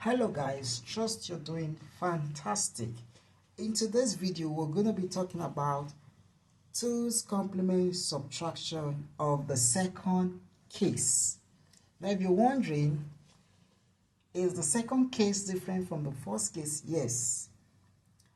Hello guys, trust you're doing fantastic. In today's video we're going to be talking about 2's complement subtraction of the second case. Now if you're wondering, is the second case different from the first case? Yes.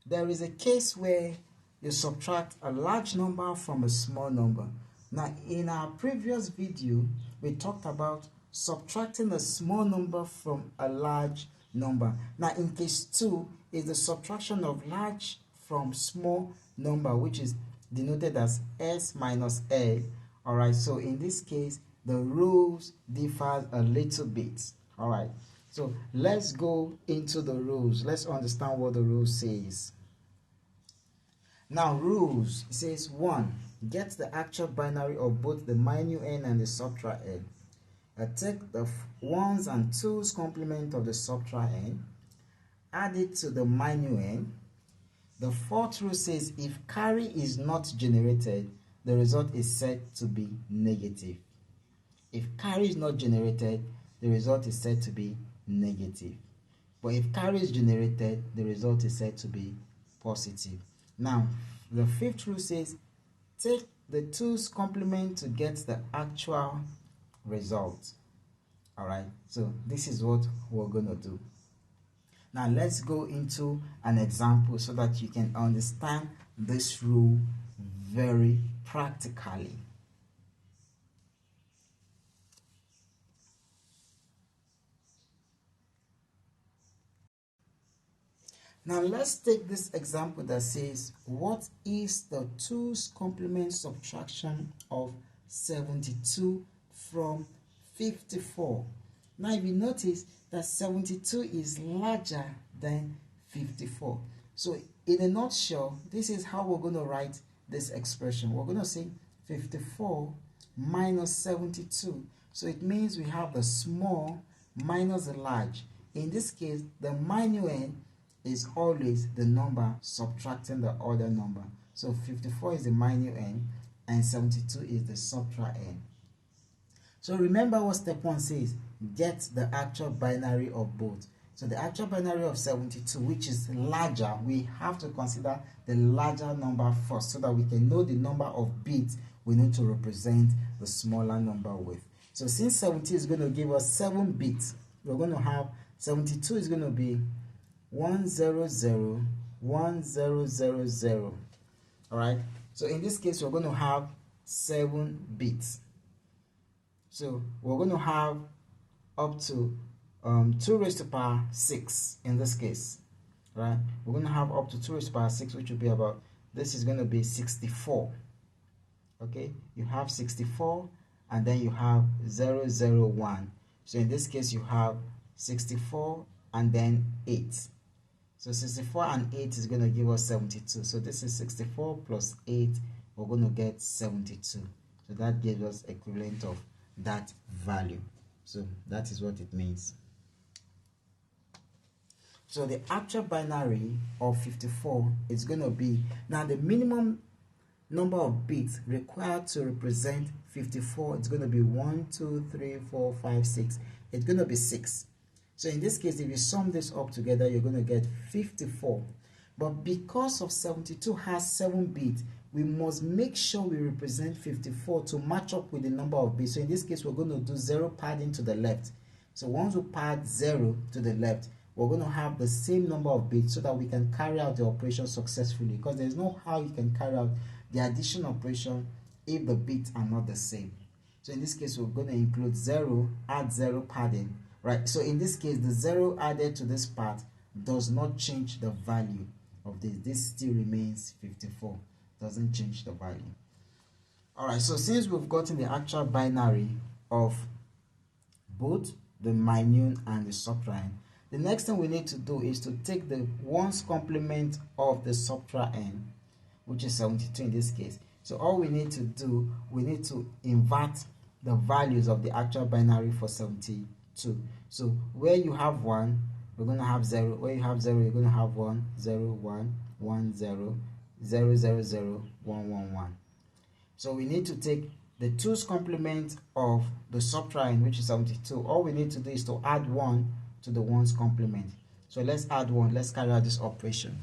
There is a case where you subtract a large number from a small number. Now in our previous video we talked about subtracting a small number from a large number. Now in case 2 is the subtraction of large from small number, which is denoted as s minus a. Alright, so in this case the rules differ a little bit. Alright, so let's go into the rules. Let's understand what the rule says. Now rules, it says 1. Get the actual binary of both the minus n and the subtract n. Take the 1's and 2's complement of the subtract n, add it to the minus n. The fourth rule says if carry is not generated, the result is said to be negative. If carry is not generated, the result is said to be negative. But if carry is generated, the result is said to be positive. Now, the fifth rule says take the 2's complement to get the actual result. Alright, so this is what we're going to do. Now let's go into an example so that you can understand this rule very practically. Now let's take this example that says, what is the 2's complement subtraction of 72 from 54? Now if you notice that 72 is larger than 54. So in a nutshell, this is how we're going to write this expression. We're going to say 54 minus 72. So it means we have the small minus the large. In this case, the minus n is always the number subtracting the other number. So 54 is the minus n and 72 is the subtract n. So remember what step 1 says, get the actual binary of both. So the actual binary of 72, which is larger, we have to consider the larger number first so that we can know the number of bits we need to represent the smaller number with. So since 70 is going to give us 7 bits, we're going to have 72 is going to be 100 1000. Alright, so in this case we're going to have 7 bits. So we're going to have up to 2 raised to the power 6 in this case. Right? We're going to have up to 2 raised to the power 6, which will be about, this is going to be 64. Okay, you have 64 and then you have 001. So in this case you have 64 and then 8. So 64 and 8 is going to give us 72. So this is 64 plus 8, we're going to get 72. So that gives us equivalent of that value. So that is what it means. So the actual binary of 54 is going to be, now the minimum number of bits required to represent 54, it's going to be 1 2 3 4 5 6. It's going to be 6. So in this case, if you sum this up together, you're going to get 54. But because of 72 has 7 bits, we must make sure we represent 54 to match up with the number of bits. So in this case, we're going to do 0 padding to the left. So once we pad 0 to the left, we're going to have the same number of bits so that we can carry out the operation successfully, because there's no how you can carry out the addition operation if the bits are not the same. So in this case, we're going to include 0, add 0 padding. Right, so in this case, the 0 added to this part does not change the value of this. This still remains 54. Doesn't change the value. Alright, so since we've gotten the actual binary of both the minus and the subtract, the next thing we need to do is to take the 1's complement of the subtract n, which is 72 in this case. So all we need to do, we need to invert the values of the actual binary for 72. So where you have 1, we're going to have 0. Where you have 0, you're going to have 1 0 1 1 0 0 0 0 1 1 1. So we need to take the 2's complement of the subtract, which is 72. All we need to do is to add 1 to the 1's complement. So let's add 1. Let's carry out this operation.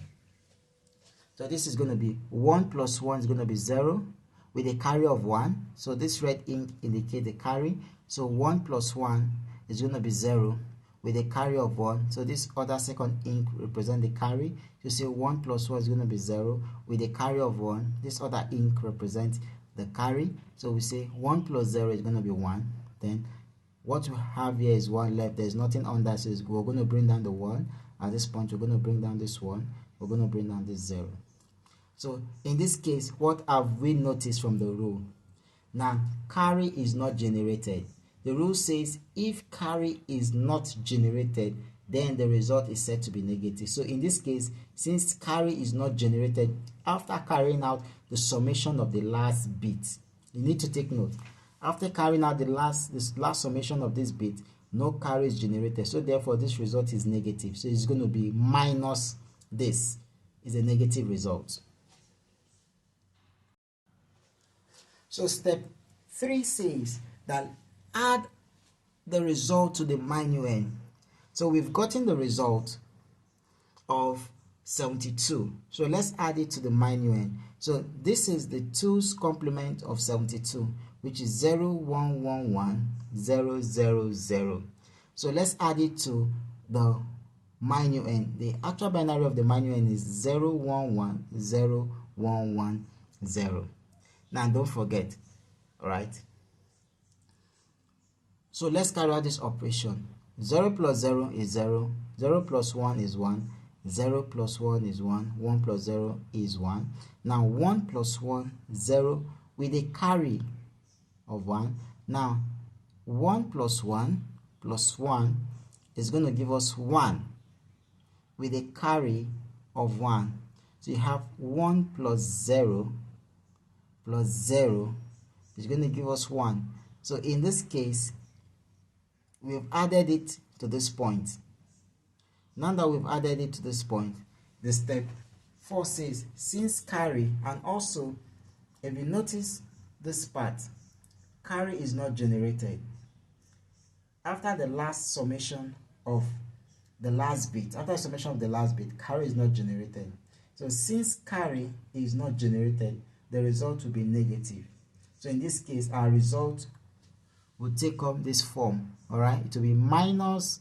So this is going to be 1 plus 1 is going to be 0 with a carry of 1. So this red ink indicates the carry. So 1 plus 1 is going to be 0 with a carry of 1. So this other second ink represents the carry. You see 1 plus 1 is going to be 0 with a carry of 1. This other ink represents the carry. So we say 1 plus 0 is going to be 1. Then what we have here is 1 left. There's nothing under, so we're going to bring down the 1. At this point, we're going to bring down this 1. We're going to bring down this 0. So in this case, what have we noticed from the rule? Now, carry is not generated. The rule says if carry is not generated, then the result is said to be negative. So in this case, since carry is not generated, after carrying out the summation of the last bit, you need to take note. After carrying out this last summation of this bit, no carry is generated. So therefore, this result is negative. So it's going to be minus this. Is a negative result. So step 3 says that add the result to the minuend. So we've gotten the result of 72. So let's add it to the minuend. So this is the 2's complement of 72, which is 0, 1, 1, 1, 0, 0, 0. So let's add it to the minuend. The actual binary of the minuend is 0, 1, 1, 0, 1, 1, 0. Now don't forget, all right? So let's carry out this operation. 0 plus 0 is 0, 0 plus 1 is 1, 0 plus 1 is 1, 1 plus 0 is 1. Now 1 plus 1, 0 with a carry of 1. Now 1 plus 1 is going to give us 1 with a carry of 1. So you have 1 plus 0 is going to give us 1. So in this case, we've added it to this point. Now that we've added it to this point, the step 4 says since carry, and also if you notice this part, carry is not generated. After the last summation of the last bit, carry is not generated. So since carry is not generated, the result will be negative. So in this case, our result will take up this form. All right, it will be minus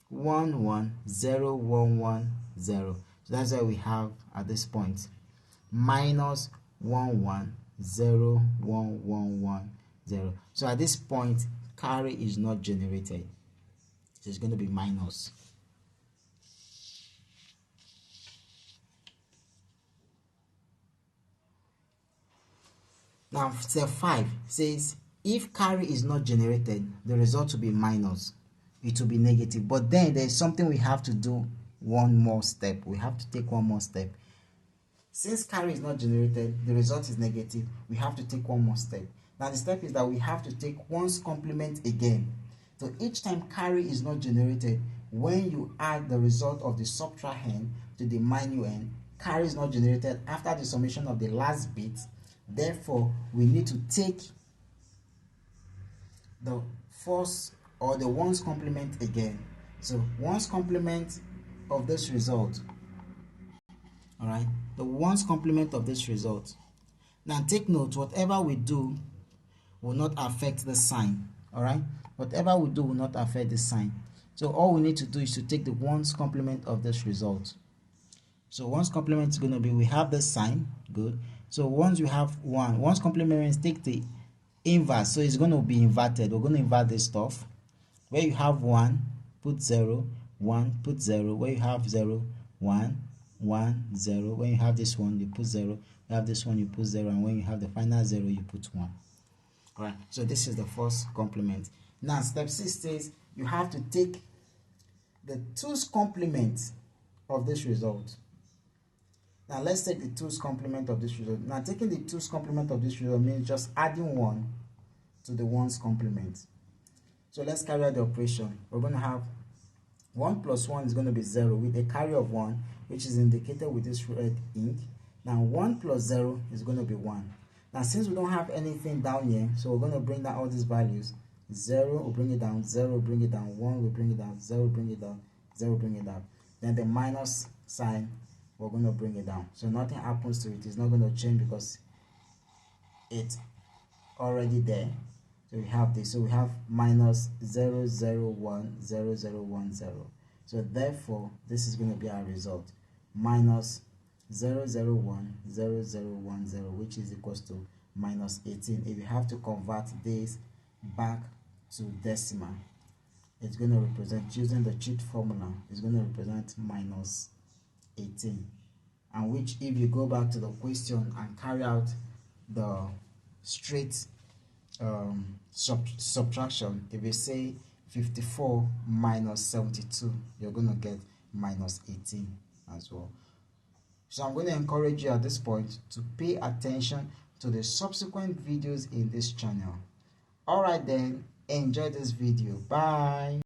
1, 1, 0, 1, 1, 0. So that's why we have at this point minus 1, 1, 0, 1, 1, 1, 0. So at this point, carry is not generated. So it's going to be minus. Now step 5 says if carry is not generated, the result will be minus. It will be negative. But then there's something we have to do, one more step. We have to take one more step. Since carry is not generated, the result is negative. We have to take one more step. Now the step is that we have to take 1's complement again. So each time carry is not generated, when you add the result of the subtrahend to the minuend, carry is not generated after the summation of the last bit. Therefore, we need to take the first or the 1's complement again. So 1's complement of this result. All right, the 1's complement of this result. Now take note, whatever we do will not affect the sign. All right, whatever we do will not affect the sign. So all we need to do is to take the 1's complement of this result. So 1's complement is going to be, we have the sign, good. So once you have 1's complement means take the inverse. So it's going to be inverted. We're going to invert this stuff. Where you have 1, put 0, 1, put 0. Where you have 0, 1, 1, 0. When you have this one, you put 0. You have this one, you put 0. And when you have the final 0, you put 1. All right. So this is the first complement. Now step 6 says you have to take the 2's complement of this result. Now let's take the 2's complement of this result. Now taking the 2's complement of this result means just adding 1 to the 1's complement. So let's carry out the operation. We're going to have 1 plus 1 is going to be 0 with a carry of 1, which is indicated with this red ink. Now 1 plus 0 is going to be 1. Now since we don't have anything down here, so we're going to bring down all these values. 0 will bring it down, 0 will bring it down, 1 will bring it down, 0 will bring it down, 0 will bring it down. Then the minus sign, we're going to bring it down. So nothing happens to it. It's not going to change because it's already there. So we have this. So we have minus 0, 0, 1, 0, 0, 1, 0. So therefore, this is going to be our result. Minus 0, 0, 1, 0, 0, 1, 0, which is equals to minus 18. If you have to convert this back to decimal, it's going to represent, using the cheat formula, it's going to represent minus 18. And which, if you go back to the question and carry out the straight subtraction, if you say 54 minus 72, you're going to get minus 18 as well. So I'm going to encourage you at this point to pay attention to the subsequent videos in this channel. Alright then, enjoy this video. Bye.